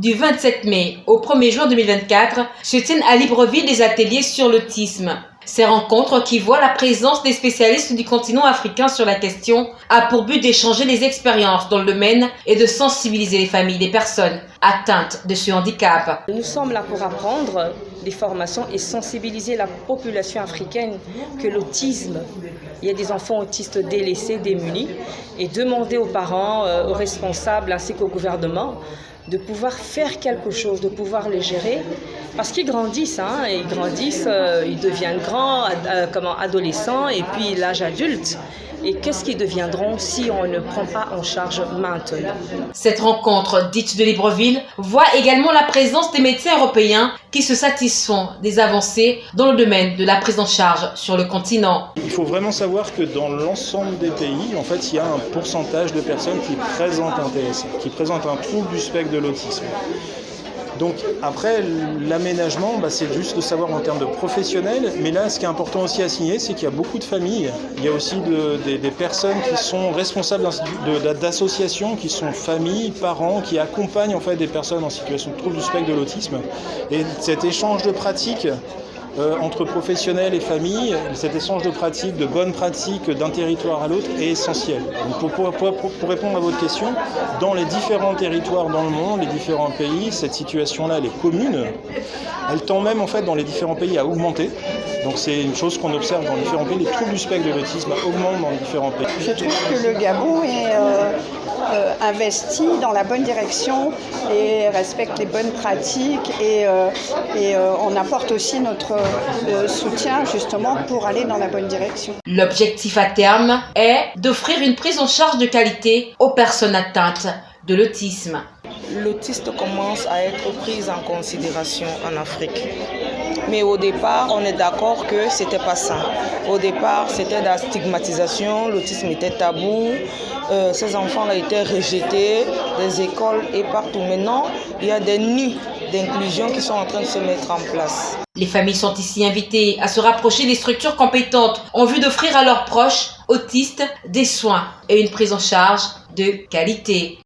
Du 27 mai au 1er juin 2024 se tiennent à Libreville des ateliers sur l'autisme. Ces rencontres, qui voient la présence des spécialistes du continent africain sur la question, a pour but d'échanger les expériences dans le domaine et de sensibiliser les familles des personnes atteintes de ce handicap. Nous sommes là pour apprendre des formations et sensibiliser la population africaine que l'autisme, il y a des enfants autistes délaissés, démunis, et demander aux parents, aux responsables ainsi qu'au gouvernement de pouvoir faire quelque chose, de pouvoir les gérer, parce qu'ils grandissent, ils deviennent grands, adolescents et puis l'âge adulte. Et qu'est-ce qu'ils deviendront si on ne prend pas en charge maintenant? Cette rencontre dite de Libreville voit également la présence des médecins européens qui se satisfont des avancées dans le domaine de la prise en charge sur le continent. Il faut vraiment savoir que dans l'ensemble des pays, en fait, il y a un pourcentage de personnes qui présentent un TSA, qui présentent un trouble du spectre de l'autisme. Donc après, l'aménagement, c'est juste de savoir en termes de professionnels, mais là, ce qui est important aussi à signer, c'est qu'il y a beaucoup de familles. Il y a aussi des personnes qui sont responsables d'associations, qui sont familles, parents, qui accompagnent en fait des personnes en situation de trouble du spectre de l'autisme. Et cet échange de pratiques entre professionnels et familles, cet échange de pratiques, de bonnes pratiques d'un territoire à l'autre est essentiel. Donc pour répondre à votre question, dans les différents territoires dans le monde, les différents pays, cette situation-là, elle est commune. Elle tend même en fait dans les différents pays à augmenter. Donc c'est une chose qu'on observe dans différents pays. Les troubles du spectre de l'autisme augmentent dans les différents pays. Je trouve que le Gabon est investi dans la bonne direction et respecte les bonnes pratiques et on apporte aussi notre soutien justement pour aller dans la bonne direction. L'objectif à terme est d'offrir une prise en charge de qualité aux personnes atteintes de l'autisme. L'autiste commence à être pris en considération en Afrique. Mais au départ, on est d'accord que c'était pas ça. Au départ, c'était de la stigmatisation, l'autisme était tabou, ces enfants étaient rejetés des écoles et partout. Maintenant, il y a des nids d'inclusion qui sont en train de se mettre en place. Les familles sont ici invitées à se rapprocher des structures compétentes en vue d'offrir à leurs proches autistes des soins et une prise en charge de qualité.